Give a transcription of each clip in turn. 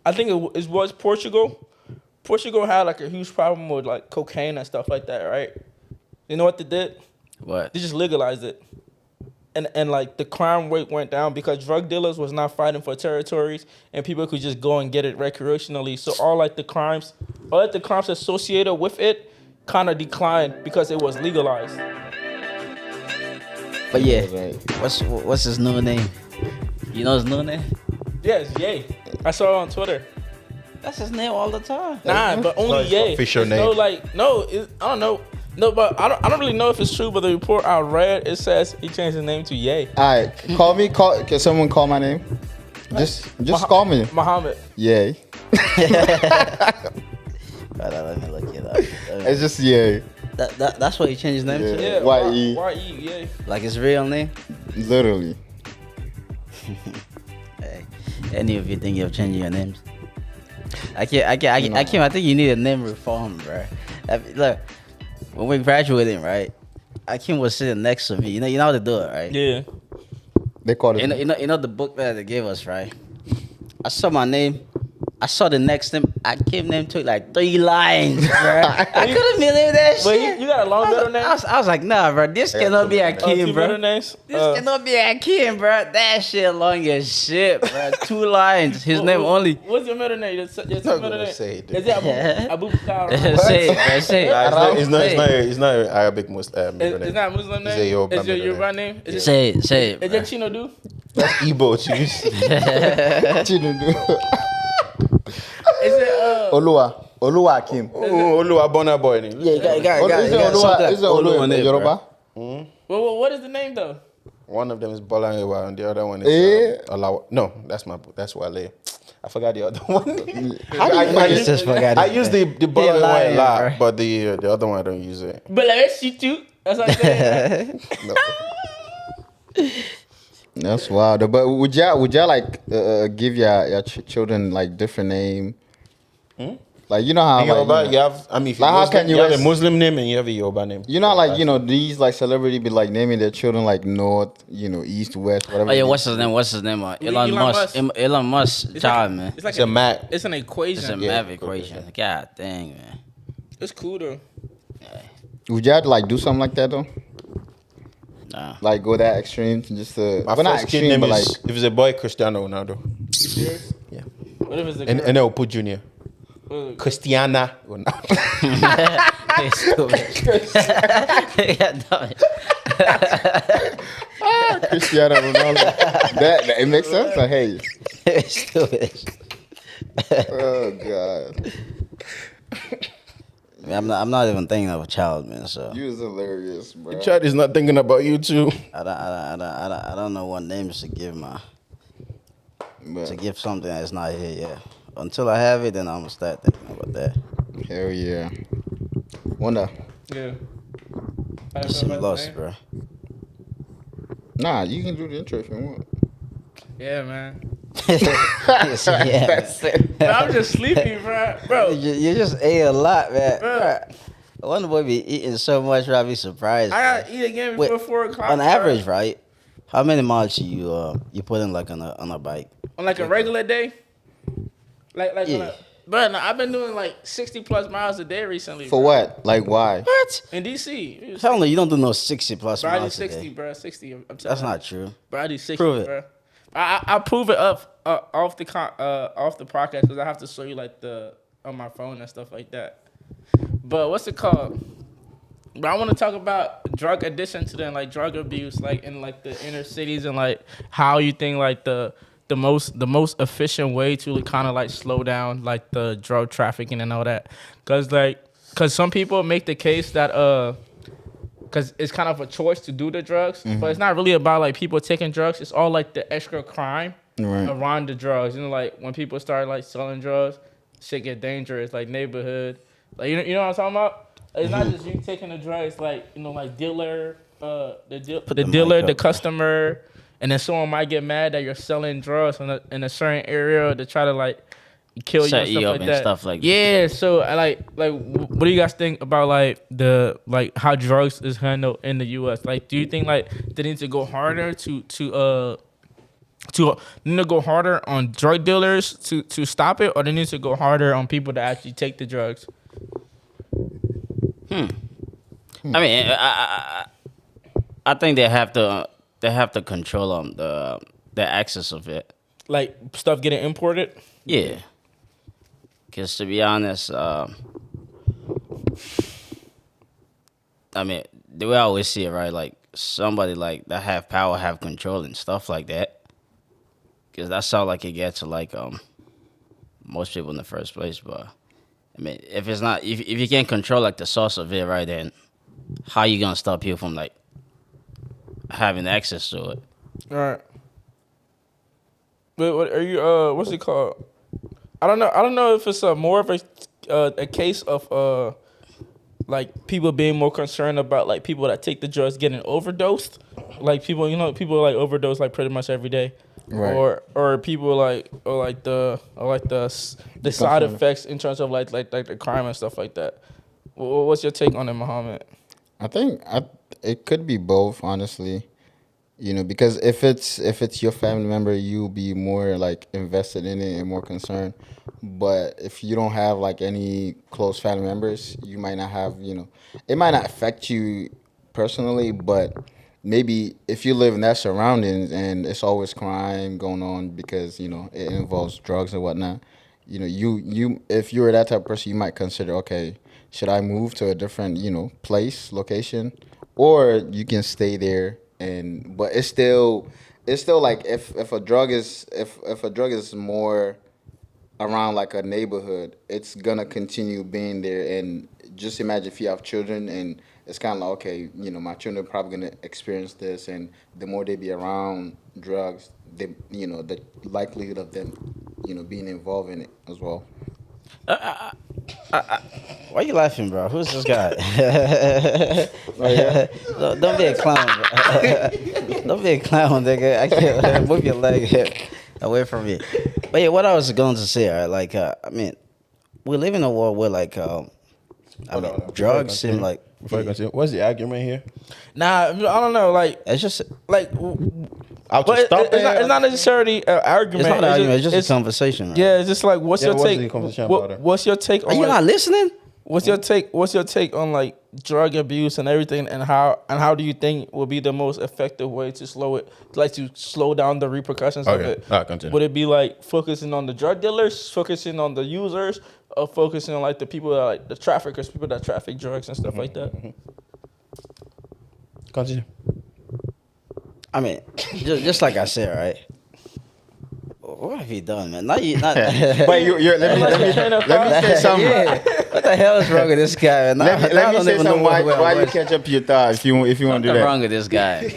I think it was Portugal. Portugal had like a huge problem with like cocaine and stuff like that, right? You know what they did? What? They just legalized it. And like the crime rate went down because drug dealers was not fighting for territories and people could just go and get it recreationally. So all the crimes associated with it kind of declined because it was legalized. But yeah, what's his new name? You know his new name? Yeah, it's Ye. I saw it on Twitter. That's his name all the time. Nah, but only Ye. Official name. I don't know. No, but I don't really know if it's true. But the report I read, it says he changed his name to Ye. All right, can someone call my name? Just call me. Muhammad. Yay. Let me look it up. It's just Yay. That's what he changed his name to? Yeah, Y-E. Y-E, yeah. Like his real name? Literally. Hey, any of you think you've changed your names? I think you need a name reform, bro. Look, when we graduating, right? Akim was sitting next to me. You know how to do it, right? Yeah. They called it. You know the book that they gave us, right? I saw my name. I saw the next name. Akim name took like 3 lines, bro. I couldn't believe that But shit. you got a long middle name? I was like, nah, bro. This cannot be Akim, Two bro. middle names? This cannot be Akim, bro. That shit long as shit, bro. 2 lines. His name only. What's your middle name? Your middle name? Say it, dude. Is it Abu Bakar? Say it, bro. Say it. It's not an Arabic Muslim middle It's name. not a Muslim name? It's a Yoruba Is your middle Yoruba name? Is it Say it, Is bro. it Chino do? That's Igbo, Is it Olua Akim. Oluwa Bona boy name. Yeah, you got Is it Olua in Yoruba? Well, what is the name though? One of them is Bolangewa and the other one is Olawa. No, that's Wale. I forgot the other one. I use the Bolangewa lying, a lot, bro. but the other one I don't use it. But like she too. That's what I'm saying. No. That's wild. But would y'all like give your children like different name? Like you know how In Yoruba, like, you have. I mean, if Like, you're how Muslim, can you you have a res- Muslim name and you have a Yoruba name. you know like these like celebrity be like naming their children like North, east, west, whatever. Oh yeah, it what's is. his name? Elon Elon Musk. Musk. Elon Musk child, man. It's like It's a math. It's an equation. It's a math equation. God dang, man. It's cool though. Would y'all like do something like that though? Nah. Like go that extreme to just My but not first kid extreme, name but like is, if it's a boy, Cristiano Ronaldo. You serious? Yeah. What if it's a And girl? then I'll put Junior. Cristiana Ronaldo. He's stupid. God damn it. Cristiano Ronaldo. that it makes sense. Like, hey, He's stupid. oh god, I'm not even thinking of a child, man. So you was hilarious, bro. Chad is not thinking about you too. I don't know what names to give to give something that's not here yet. Until I have it, then I'm gonna start thinking about that. Hell yeah. Wonder. Yeah. You seem lost, bro. Nah, you can do the intro if you want. Yeah, man. Yes, yeah. That's it. Bro, I'm just sleepy, bro. You just ate a lot, man. Bro. I wonder what be eating so much. I'd be surprised. I bro. gotta eat again before Wait, 4 o'clock. On bro. average, right? How many miles you put in like on a bike? On like a regular day. Like Yeah. But I've been doing like 60 plus miles a day recently. For bro. what? Like why? What? In DC. Hell no, you don't do no 60 plus Bro, I do miles a 60, day. bro. 60. I'm telling That's you. not true. Bro, I do 60, Prove it. bro. I prove it off the podcast because I have to show you like on my phone and stuff like that. But what's it called? But I want to talk about drug addiction today and like drug abuse, like in like the inner cities and like how you think like the most efficient way to kind of like slow down like the drug trafficking and all that, cause some people make the case that because it's kind of a choice to do the drugs, but it's not really about like people taking drugs. It's all like the extra crime around the drugs. You know, like when people start like selling drugs, shit get dangerous. Like neighborhood, like you know what I'm talking about. It's not just you taking the drugs. Like like dealer, the dealer, the customer, and then someone might get mad that you're selling drugs in a certain area to try to like kill Set you you and up stuff like and that. stuff like that. Yeah, so what do you guys think about like how drugs is handled in the U.S.? Like, do you think like they need to go harder to to need to go harder on drug dealers to stop it, or they need to go harder on people that actually take the drugs? I mean, I think they have to control the access of it. Like stuff getting imported? Yeah. Because to be honest, I mean, the way I always see it, right? Like somebody like that have power, have control and stuff like that. Because that's how like it gets to like most people in the first place. But I mean, if it's not, if you can't control like the source of it, right, then how you gonna stop people from like having access to it? All right. But what are you? What's it called? I don't know. I don't know if it's more of a case of like people being more concerned about like people that take the drugs getting overdosed, like people like overdose like pretty much every day, Right. or people like the side effects in terms of like the crime and stuff like that. What's your take on it, Muhammad? I think it could be both, honestly. You know, because if it's your family member, you'll be more like invested in it and more concerned. But if you don't have like any close family members, you might not have, it might not affect you personally, but maybe if you live in that surroundings and it's always crime going on because, it involves drugs and whatnot, you if you're that type of person, you might consider, okay, should I move to a different, place, location, or you can stay there. But it's still like if a drug is more around like a neighborhood, it's gonna continue being there. And just imagine if you have children, and it's kind of like, okay, my children are probably gonna experience this, and the more they be around drugs, the likelihood of them, being involved in it as well. Why you laughing, bro? Who's this guy? Oh, yeah? Don't be a clown, bro. Don't be a clown, nigga. I can't move your leg away from me. But yeah, what I was going to say, right, like, I mean, we live in a world where, like, drugs seem like. Before you continue, what's the argument here? Nah, I don't know. Like It's just like. I'll But just stop it's not necessarily an argument. it's not an argument. It's just a conversation. Right? Yeah, it's just like what's your what's take? the conversation about it? What's your take on? Are you like, not listening? What's your take? What's your take on like drug abuse and everything, and how do you think will be the most effective way to slow down the repercussions of Okay. it? All right, continue. Would it be like focusing on the drug dealers, focusing on the users, or focusing on like the people that like the traffickers, people that traffic drugs and stuff like that? Continue. I mean, just like I said, right? What have you done, man? Not. But let me say something. Yeah. What the hell is wrong with this guy? Man? Let me say something. Why you catch up your thought if you want to do What's that? wrong with this guy?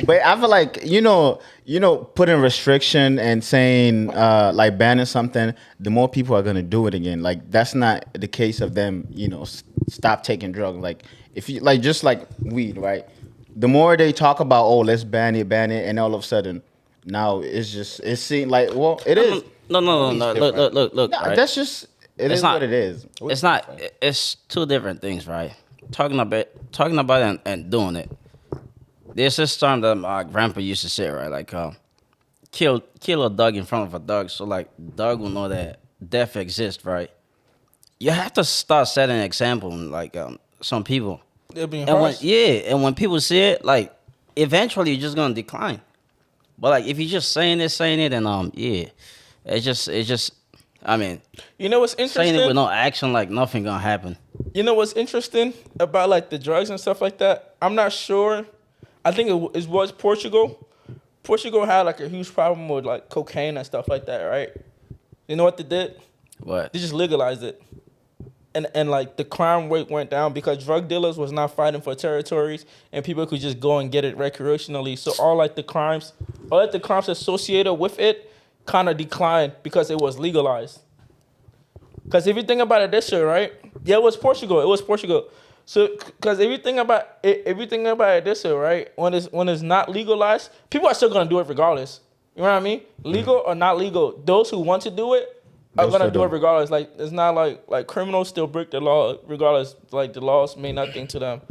But I feel like putting restriction and saying like banning something, the more people are gonna do it again. Like that's not the case of them. Stop taking drugs. Like if you like just like weed, right? The more they talk about, let's ban it, and all of a sudden, now it seems like it is. No. Look. No, Right? that's just it's not- what it is. It's not. It's two different things, right? Talking about it and doing it. There's this term that my grandpa used to say, right? Like, kill a dog in front of a dog, so like dog will know that death exists, right? You have to start setting an example, like some people. They're being And harsh. when people see it, like eventually you're just gonna decline. But like if you're just saying it, and it's just. I mean, You know what's saying interesting? it with no action, like nothing gonna happen. You know what's interesting about like the drugs and stuff like that? I'm not sure. I think it was Portugal. Portugal had like a huge problem with like cocaine and stuff like that, right? You know what they did? What? They just legalized it. And like the crime rate went down because drug dealers was not fighting for territories and people could just go and get it recreationally. So all the crimes associated with it kind of declined because it was legalized. Because if you think about it this way, right? Yeah, it was Portugal. So, because if you think about it this way, right? When it's not legalized, people are still gonna do it regardless. You know what I mean? Legal or not legal, those who want to do it are They'll gonna still do do it regardless. Like it's not like criminals still break the law regardless. Like the laws mean nothing to them.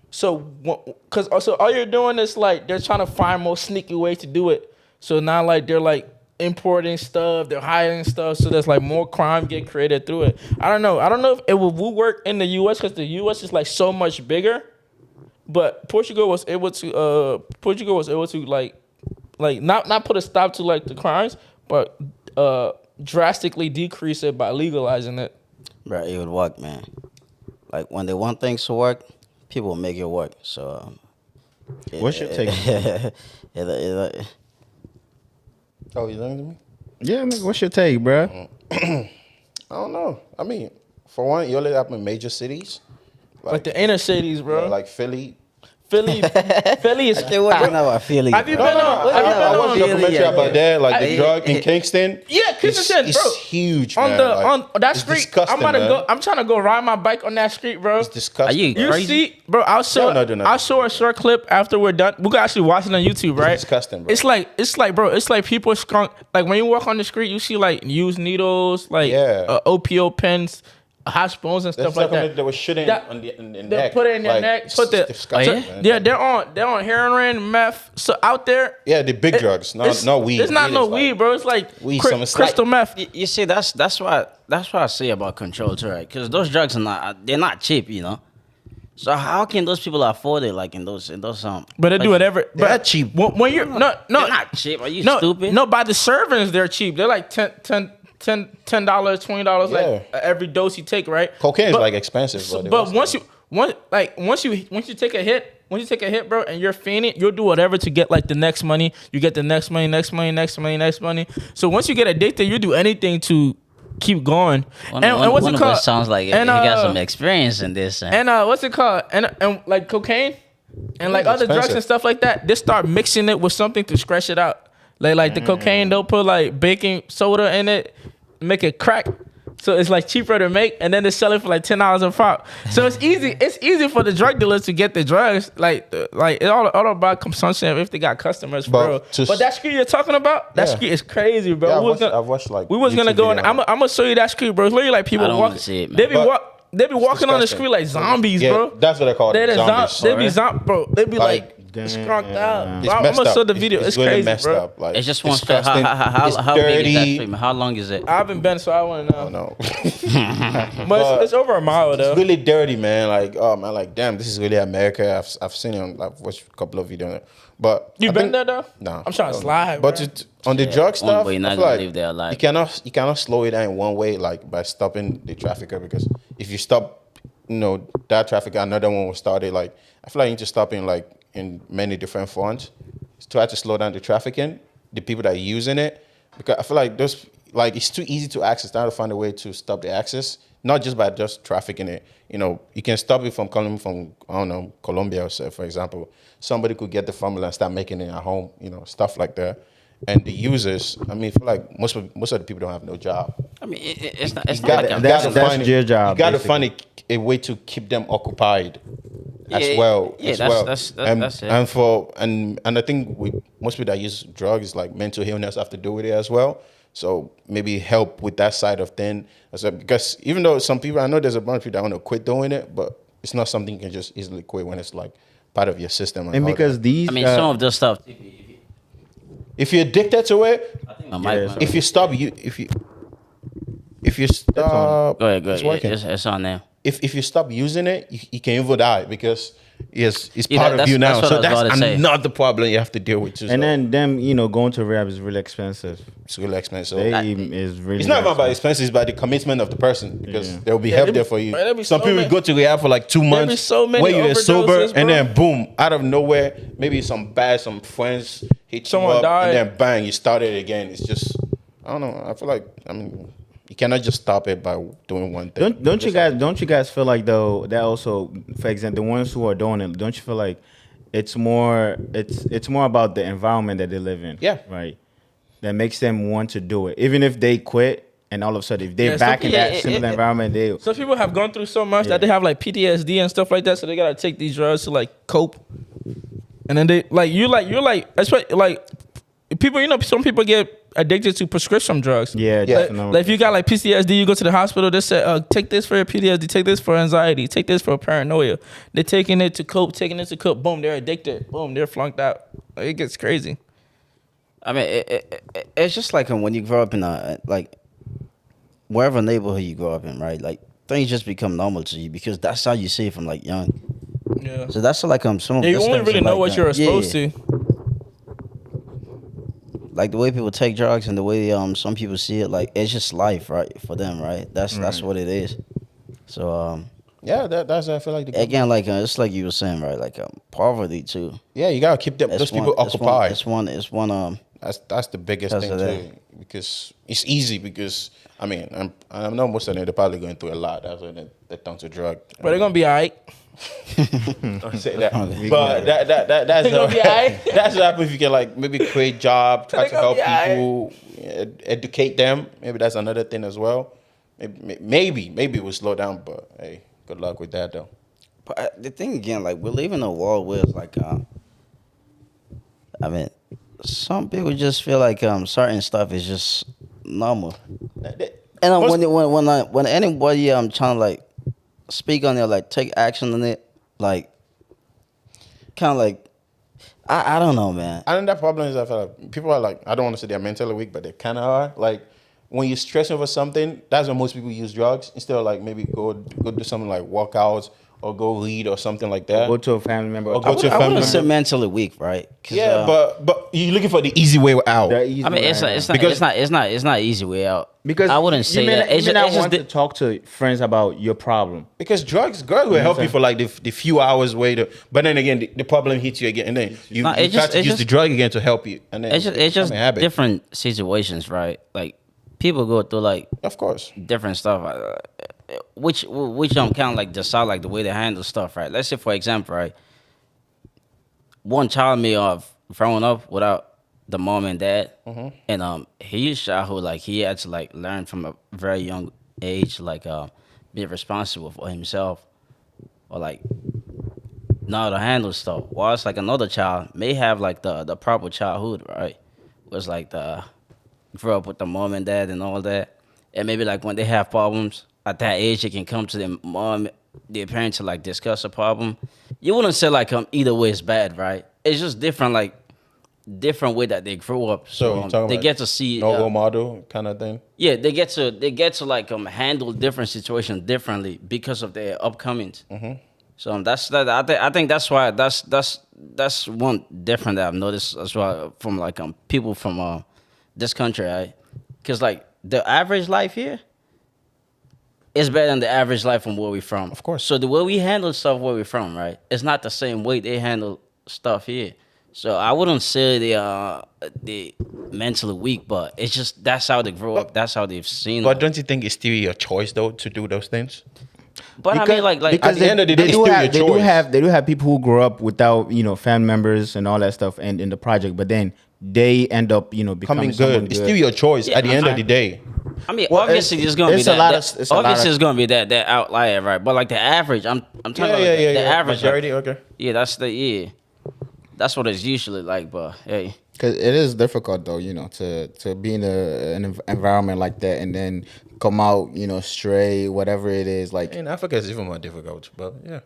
So, because also all you're doing is like they're trying to find more sneaky ways to do it. So now like they're like importing stuff, they're hiding stuff, so there's like more crime get created through it. I don't know if it will work in the U.S. because the U.S. is like so much bigger. But Portugal was able to like not put a stop to like the crimes, but drastically decrease it by legalizing it. Bro, it would work, man. Like when they want things to work, people make it work. So, What's your take? Oh, you listening to me? Yeah, nigga, what's your take, bro? I don't know. I mean, for one, you only have in major cities. Like the inner cities, bro. Like Philly. Philly is. I can't wait to know about Philly. Have you bro. been on? I watched a documentary about that, like the drug in Kingston. Yeah, Kingston, it's bro. huge, On man. the Like, on that it's street, disgusting, I'm about to man. go. I'm trying to go ride my bike on that street, bro. It's disgusting. Are you You crazy? see, bro? I'll show. No. I'll show a short clip after we're done. We can actually watch it on YouTube, right? It's disgusting, bro. It's like, bro. It's like people skunk. Like when you walk on the street, you see like used needles, like opioid pens, hospitals and stuff like that. They were shooting on the They neck. put it in their neck. Put the. disgusting, So, man. yeah, they're on heroin, meth. So out there. Yeah, the big drugs, not weed. It's not Weed no is like- weed, bro. It's like weed, crystal meth. You see, that's what I say about control too, right? Because those drugs they're not cheap, you know. So how can those people afford it? Like in those But they do whatever. They're cheap. When you're they're not cheap. Are you stupid? No, by the servings they're cheap. They're like $10, $20 like every dose you take, right? Cocaine is like expensive, But once you take a hit, bro, and you're fainting, you'll do whatever to get like the next money. You get the next money. So once you get addicted, you do anything to keep going. And what's it called? Sounds like he got some experience in this. And what's it called? And like cocaine and like other drugs and stuff like that, they start mixing it with something to scratch it out. Like the cocaine, they'll put like baking soda in it, make it crack. So it's like cheaper to make, and then they sell it for like $10 a pop. So it's easy. It's easy for the drug dealers to get the drugs. Like it's all about consumption if they got customers for real. But that street you're talking about, that street is crazy, bro. Yeah, I've watched like. We was gonna go, and I'm gonna show you that street, bro. It's literally like people walking. They be walking on the street like zombies, bro. That's what I call it. Zombies. Bro. They be like skunked out. I'm gonna show the video. It's really crazy, messed bro. up. Like, it's just one step. disgusting. How big is that street? How long is it? I haven't been, so I want to know. I don't know. But it's over a mile though. It's really dirty, man. Like, oh man, like, damn, this is really America. I've seen it. I've watched a couple of videos. But You been there though? No. I'm trying to slide. But on the drug stuff, You're I not feel gonna like live there alive. you cannot slow it down in one way, like by stopping the trafficker. Because if you stop, that trafficker, another one will start it. Like, I feel like you need to stop in many different fronts. Try to slow down the trafficking, the people that are using it, because I feel like it's too easy to access. Now to find a way to stop the access, not just by just trafficking it. You can stop it from coming from, I don't know, Colombia or so, for example. Somebody could get the formula and start making it at home, stuff like that. And the users, I mean, I feel like most of the people don't have no job. I mean, it's not That's your job. You got to find a way to keep them occupied as well. Yeah, that's it. And I think most people that use drugs, like mental illness, have to do with it as well. So maybe help with that side of thing. Because even though some people, I know there's a bunch of people that want to quit doing it, but it's not something you can just easily quit when it's like part of your system. And because these, some of this stuff. If you're addicted to it, if you stop, Go ahead. It's on there. If you stop using it, you can even die because it's part of you now. So that's another problem you have to deal with too. And then them, going to rehab is really expensive. It's really expensive. It's not about expenses, it's about the commitment of the person because there will be help there for you. Some people go to rehab for like 2 months where you're sober, and then boom, out of nowhere, maybe some friends hit someone you up, and then bang, you start it again. It's just, I don't know. I feel like, you cannot just stop it by doing one thing. Don't you guys feel like though that also, for example, the ones who are doing it, don't you feel like it's more about the environment that they live in? Yeah. Right. That makes them want to do it, even if they quit and all of a sudden if they're back in that similar environment, some people have gone through so much that they have like PTSD and stuff like that, so they gotta take these drugs to like cope. And then they especially like people, some people get addicted to prescription drugs. Yeah, definitely. Like if you got like PTSD, you go to the hospital, they say, take this for your PTSD, take this for anxiety, take this for paranoia. They're taking it to cope, boom, they're addicted, boom, they're flunked out. Like, it gets crazy. I mean, it's just like when you grow up in a like wherever neighborhood you grow up in, right? Like things just become normal to you because that's how you see it from like young. Yeah. So that's like some of Yeah, you those only things really are, know like, what you're exposed to. Like the way people take drugs and the way some people see it, like it's just life, right? For them, right? That's what it is. So Yeah, that's I feel like the again, like it's like you were saying, right? Like poverty too. yeah, you gotta keep those people occupied. It's one. That's the biggest Because thing of that. too, because it's easy. Because I mean, I know most of them they're probably going through a lot. That's why they turn to drug. But they're gonna be alright. Don't say that. But that's They gonna be alright. that's what happens if you can like maybe create job, try They to gonna help be alright. people, educate them. Maybe that's another thing as well. Maybe it will slow down, but hey, good luck with that though. But the thing again, like we're living in a world where it's like, I mean, some people just feel like certain stuff is just normal. And when anybody trying to like speak on it, like take action on it, like kind of like I don't know, man. I think that problem is I feel like people are like, I don't want to say they're mentally weak, but they kind of are. Like when you're stressing over something, that's when most people use drugs instead of like maybe go do something like workouts or go read or something like that. Go to a family member. Or go to a I family wouldn't say member. mentally weak, right? 'Cause, Yeah, but you're looking for the easy way out. I mean, it's not easy way out. Because I wouldn't say you may that. not, It's you may just, not want to talk to friends about your problem. Because drugs will help you for like the few hours way but then again the problem hits you again and then you try to use the drug again to help you and then it's just become a habit. different situations, right? Like people go through like Of course. different stuff, which kind of like decide like the way they handle stuff, right? Let's say for example, right, one child may have grown up without the mom and dad, and his childhood, like he had to like learn from a very young age, like be responsible for himself, or like know how to handle stuff. Whilst like another child may have like the proper childhood, right? Was like the grew up with the mom and dad and all that, and maybe like when they have problems at that age, they can come to their mom, their parents to like discuss a problem. You wouldn't say like either way is bad, right? It's just different, like different way that they grew up. So you're talking they about get to see no role model kind of thing. yeah, they get to like handle different situations differently because of their upcomings. So that's that. I think that's why that's one different that I've noticed as well from like people from this country, right? Because like the average life here is better than the average life from where we're from. Of course. So the way we handle stuff where we're from, right, it's not the same way they handle stuff here. So I wouldn't say they mentally weak, but it's just that's how they grow up. That's how they've seen. But don't you think it's still your choice though to do those things? But I mean, like at the end of the day, it's still your choice. They do have people who grow up without family members and all that stuff and in the project, but then they end up becoming good. It's still your choice at the end of the day. I mean, Well, obviously there's gonna be it's a that. lot that- of- it's a lot obviously, of- there's gonna be that outlier, right? But like the average, I'm talking about the average. Majority, okay. Yeah, that's what it's usually like. But hey, Because it is difficult though, to be in an environment like that and then come out, stray, whatever it is, like. In Africa, it's even more difficult, but yeah.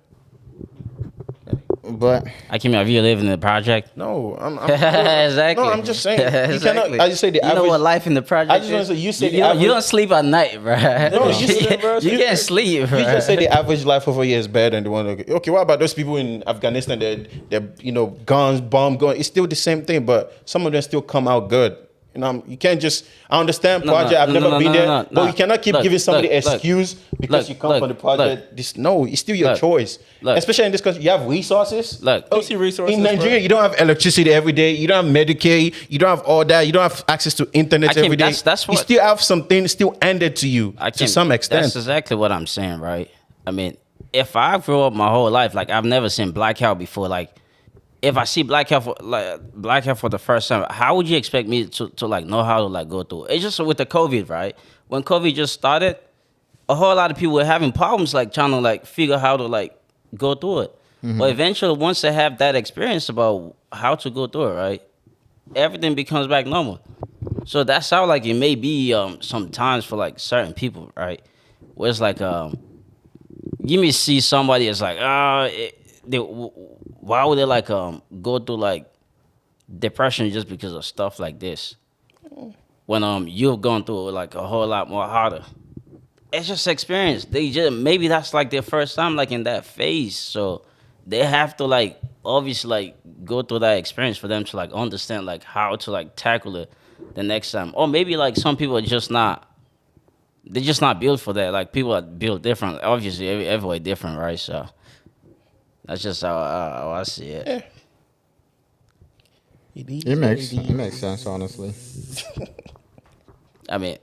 But I came out here living in the project. No, I'm Exactly. No, I'm just saying. You Exactly. cannot. I just say the You average. know what life in the project. I just want is? to say you say the you average. don't sleep at night, bro. No, you said, bro, you can't sleep, bro. You just say the average life over here is better than the one. Okay, what about those people in Afghanistan? They're guns, bomb going. It's still the same thing, but some of them still come out good. You can't just. I understand project. I've never been there, but you cannot keep giving somebody an excuse because you come from the project. It's still your choice. Especially in this country, you have resources. resources. In Nigeria, you don't have electricity every day. You don't have Medicaid. You don't have all that. You don't have access to internet every day. That's what you still have something still ended to you to some extent. That's exactly what I'm saying, right? I mean, if I grew up my whole life, like I've never seen black hair before, like. If I see black hair for the first time, how would you expect me to like know how to like go through it? It's just with the COVID, right? When COVID just started, a whole lot of people were having problems like trying to like figure how to like go through it. But eventually, once they have that experience about how to go through it, right, everything becomes back normal. So that's how like it may be sometimes for like certain people, right? Where it's like you may see somebody that's like why would they like go through like depression just because of stuff like this. When you've gone through like a whole lot more harder. It's just experience. They just maybe that's like their first time like in that phase. So they have to like obviously like go through that experience for them to like understand like how to like tackle it the next time. Or maybe like some people are just not they're just not built for that. Like people are built different. Obviously everybody different, right? So that's just how I see it. Yeah. It makes sense, honestly. I mean,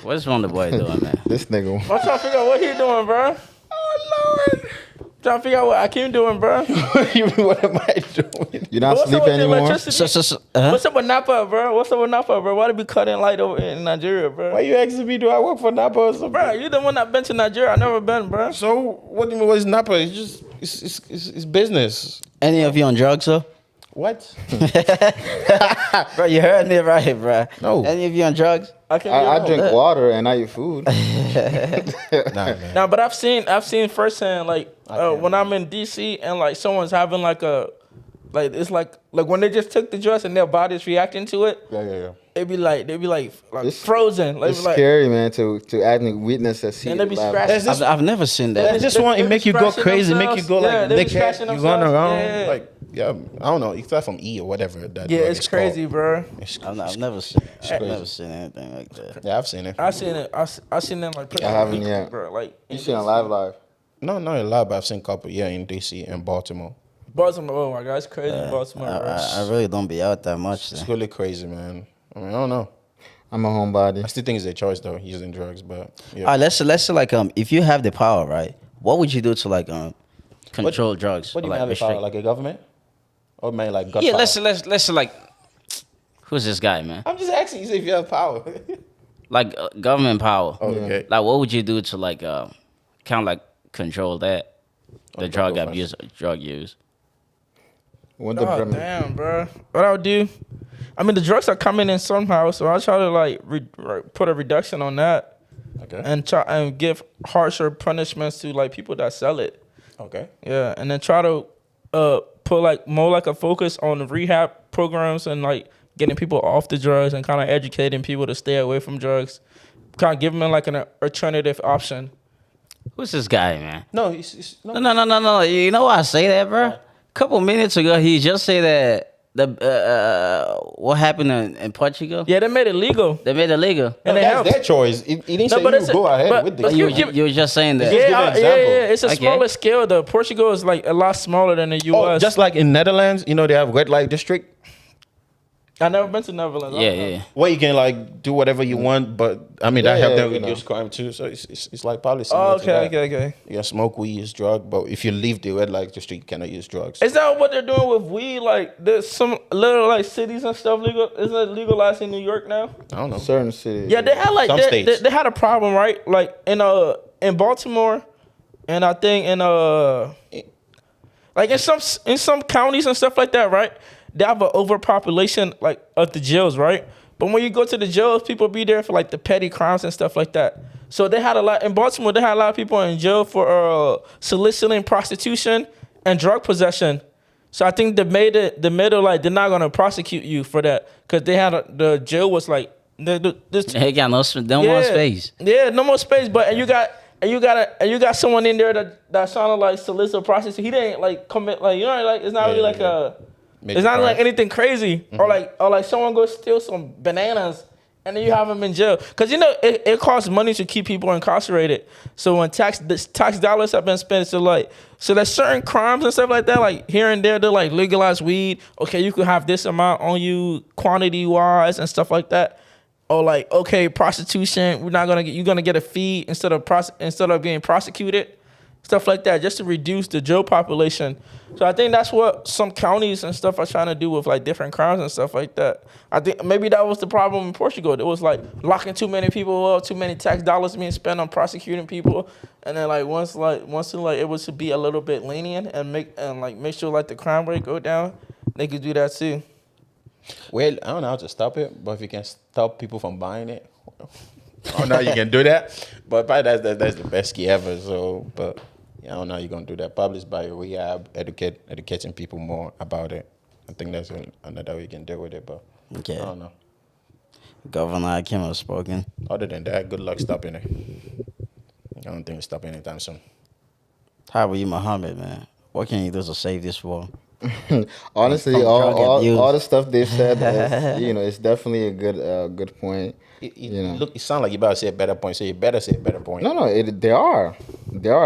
what's wrong the boy doing, man? This nigga. I'm trying to figure out what he doing, bro. Oh Lord. Trying to figure out what Akeem doing, bro. What am I doing? You're not What's up sleeping with the anymore? electricity? What's up with Napa, bro? What's up with Napa, bro? Why they be cutting light over in Nigeria, bro? Why you asking me? Do I work for Napa or something? Bro, you the one that been to Nigeria. I never been, bro. So what do you mean? What is Napa? It's just it's business. Any of you on drugs, sir? What? Bro, you heard me right, bro. No. Any of you on drugs? I can't I drink water and I eat food. Nah, man. Nah, but I've seen firsthand like when I'm in DC and like someone's having like a like it's like when they just took the drugs and their body's reacting to it. Yeah. They be like It's- frozen. Like, It's scary, man, to actually witness a scene. And they be live. scratching. I've never seen that. It's just want to make you go crazy, make you go like they be lick scratching it, you run themselves. around, Yeah. like I don't know, except from E or whatever. That Yeah, drug it's is crazy, called. bro. I've never seen. I've never seen anything like that. Yeah, I've seen it. I seen it. I seen them like. I haven't yet. bro. Like You seen a live? No, not a lot, but I've seen a couple. Yeah, in DC and Baltimore. Baltimore. Oh my god, it's crazy. Baltimore. bro. I really don't be out that much. It's really crazy, man. I mean, I don't know. I'm a homebody. I still think it's their choice though, using drugs, but yeah. All right, let's say like if you have the power, right? What would you do to like control drugs? What do you or, mean have the restrict- power? Like a government? Or man, like God Yeah, power? let's say like who's this guy, man? I'm just asking you if you have power. Like government power. Oh, okay. Like what would you do to like kind of like control that the drug drug use? What the Oh premise- damn, bro. What I would do? I mean, the drugs are coming in somehow, so I try to like put a reduction on that Okay. and try and give harsher punishments to like people that sell it. Okay. Yeah, and then try to put like more like a focus on the rehab programs and like getting people off the drugs and kind of educating people to stay away from drugs. Kind of give them like an alternative option. Who's this guy, man? No, it's no. No. You know why I say that, bro? A couple minutes ago, he just said that the what happened in Portugal. Yeah, they made it legal. They made it legal. And it That's helps. their choice. It didn't No, say but you it's a- go ahead but- with but this. you- You were just saying that. Just give an Yeah, example. It's a Okay. smaller scale. The Portugal is like a lot smaller than the U.S. Just like in Netherlands, you know, they have red light district I never been to Netherlands. Yeah. where you can like do whatever you want, but I mean that Yeah, help them you know. reduce crime too. So it's like probably Oh, similar to that. okay. You can smoke weed, use drug, but if you leave the red light district, you cannot use drugs. Is that what they're doing with weed? Like, there's some little like cities and stuff legal. Isn't it legalized in New York now? I don't know. Certain cities. Yeah, they had like Some states. they had a problem, right? Like in Baltimore, and I think in like in some counties and stuff like that, right? They have an overpopulation like of the jails, right? But when you go to the jails, people be there for like the petty crimes and stuff like that. So they had a lot in Baltimore. They had a lot of people in jail for soliciting prostitution and drug possession. So I think they made it like they're not gonna prosecute you for that because they had the jail was like this. He got no more space. Yeah, no more space. But and you got someone in there that sounded like solicit prostitute. He didn't like commit like you know like it's not really like a. Major It's not like crime. anything crazy or like someone go steal some bananas and then you have them in jail because you know it costs money to keep people incarcerated. So when tax dollars have been spent, so there's certain crimes and stuff like that. Like here and there, they like legalize weed. Okay, you could have this amount on you quantity wise and stuff like that. Or like okay, prostitution, you're gonna get a fee instead of being prosecuted. Stuff like that, just to reduce the jail population. So I think that's what some counties and stuff are trying to do with like different crimes and stuff like that. I think maybe that was the problem in Portugal. It was like locking too many people up, too many tax dollars being spent on prosecuting people, and then like once it was to be a little bit lenient and make sure like the crime rate go down, they could do that too. Well, I don't know how to stop it, but if you can stop people from buying it, I don't know how you can do that. But probably that's the best key ever. So, but I don't know how you're gonna do that. Probably by rehab, educating people more about it. I think that's another way you can deal with it. But Okay. I don't know. Governor Akim has spoken. Other than that, good luck stopping it. I don't think it's stopping anytime soon. How about you, Muhammad, man? What can you do to save this world? Honestly, From drug abuse. all the stuff they said, is, it's definitely a good point. It sounds like you about to say a better point, so you better say a better point. No, they are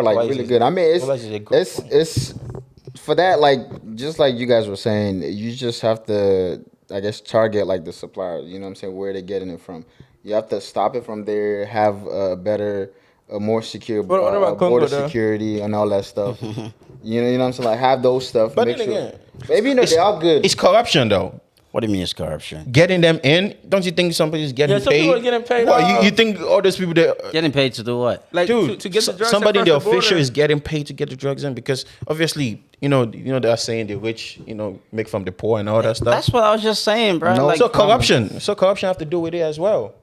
like Why is really it- good. I mean, why is it a good it's for that, like just like you guys were saying, you just have to, I guess, target like the supplier. You know what I'm saying? Where they're getting it from. You have to stop it from there. Have a more secure What about Congo, border though? security and all that stuff. You know what I'm saying? Like have those stuff. But make then sure. again, Maybe they are good. It's corruption, though. What do you mean it's corruption? Getting them in, don't you think somebody's getting Yeah, some paid? people are getting paid, What, you think all those people that Getting paid to do what? Like dude, to get the drugs somebody in the across border. official is getting paid to get the drugs in because obviously, they're saying the rich, make from the poor and all that stuff. That's what I was just saying, bro. No. Like, So corruption have to do with it as well.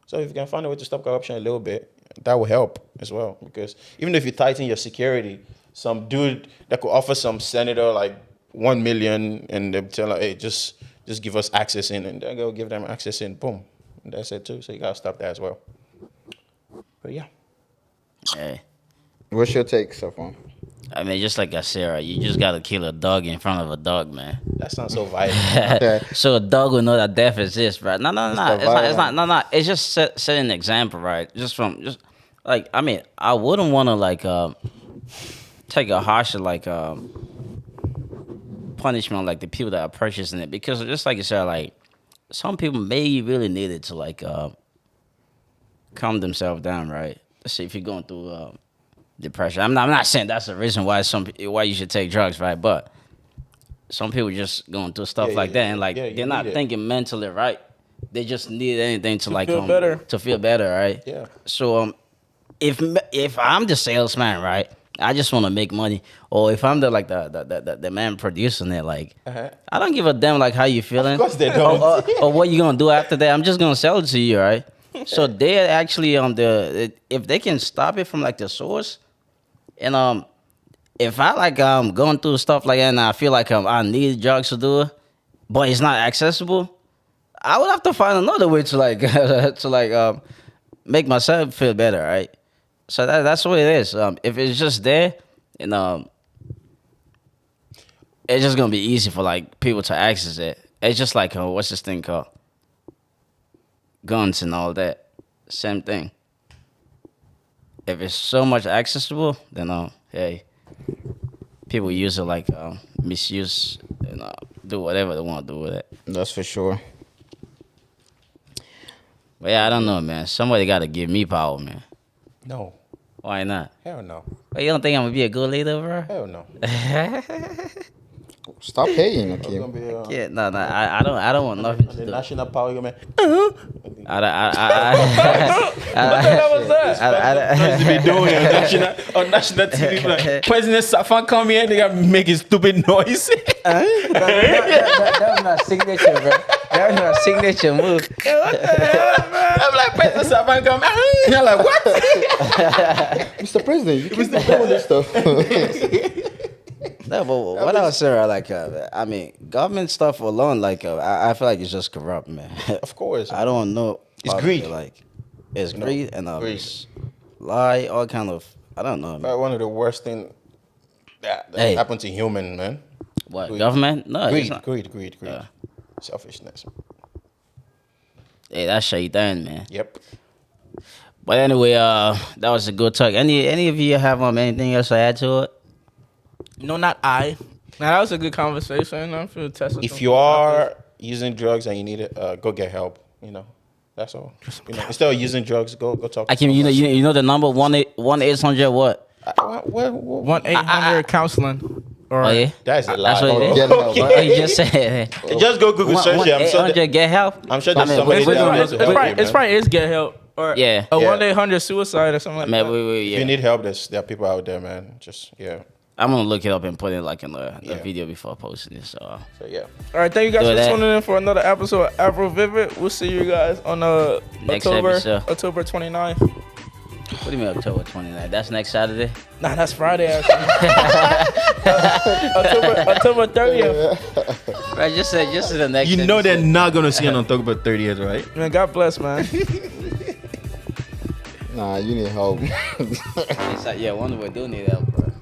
So if you can find a way to stop corruption a little bit, that will help as well. Because even if you tighten your security, some dude that could offer some senator like 1 million and they tell her, hey, just give us access in, and then go give them access in, boom. And that's it too. So you gotta stop that as well. But yeah. hey, What's your take, Safon? I mean, just like I said, right, you just gotta kill a dog in front of a dog, man. That sounds so violent. Okay. So a dog will know that death exists, right? No. the It's not. No. It's just setting an example, right? Just like, I mean, I wouldn't want to like take a harsher like punishment on, like the people that are purchasing it, because just like you said, like some people may really need it to like calm themselves down, right? Let's see if you're going through depression. I'm not saying that's the reason why you should take drugs, right? But some people just going through stuff like that, and like you they're not need it. thinking mentally, right? They just need anything to like feel better. to feel better, right? Yeah. So if I'm the salesman, right, I just want to make money, or if I'm the man producing it, like I don't give a damn like how you feeling. Of course they don't. Or what you gonna do after that? I'm just gonna sell it to you, right? So they're actually if they can stop it from like the source, and if I like going through stuff like that and I feel like I need drugs to do it, but it's not accessible, I would have to find another way to like make myself feel better, right? So that's what it is. If it's just there, and it's just gonna be easy for like people to access it. It's just like what's this thing called? Guns and all that. Same thing. If it's so much accessible, then hey, people use it like misuse and do whatever they want to do with it. That's for sure. But yeah, I don't know, man. Somebody got to give me power, man. No. Why not? Hell no. But you don't think I'm gonna be a good leader, bro? Hell no. Stop hating, It's okay? gonna be Yeah, no, I don't want nothing to the do. national power, man. I was that? Supposed to be doing on national TV. Like, President Safan come here, they got making stupid noise. That was my signature, bro. That was my signature move. I'm like, President Safan come. And I'm like, what? Mr. President, you keep doing this stuff. No, but what I was saying, like, I mean, government stuff alone, like, I feel like it's just corrupt, man. Of course. I don't know. It's about greed. it, like, it's greed and greed. it's lie, all kind of. I don't know, man. But one of the worst things that Hey. happened to human, man. What greed. government? No, it's Greed, not. greed. Yeah. Selfishness. Hey, that's shaitan, man. Yep. But anyway, that was a good talk. Any of you have anything else to add to it? No, not I. Now that was a good conversation. I'm feeling tested. If you are using drugs and you need it, go get help. That's all. Instead of using drugs, go talk. I can, you know the number 1-800 what? What? 1-800 counseling. Or Oh yeah, That is a lie. that's what it is. Get help. Oh, you just said. Just go Google search it. I'm sure. 1-800 get help. I'm sure I there's mean, somebody we're there gonna out look- there to help you, it's probably is get help. Or Yeah. a Yeah. 1-800 suicide or something like Man, that. If yeah. you need help, there are people out there, man. I'm gonna look it up and put it like in the Yeah. video before posting this. So So yeah. All right, thank you guys Do for that. tuning in for another episode of afroVIVID. We'll see you guys on Next episode. October 29th. What do you mean October 29th? That's next Saturday? Nah, that's Friday. Actually. October 30th. Right, just say the next. You know they're not gonna see it on October 30th, right? Man, God bless, man. Nah, you need help. It's like, yeah, Wonder Boy do need help, bro.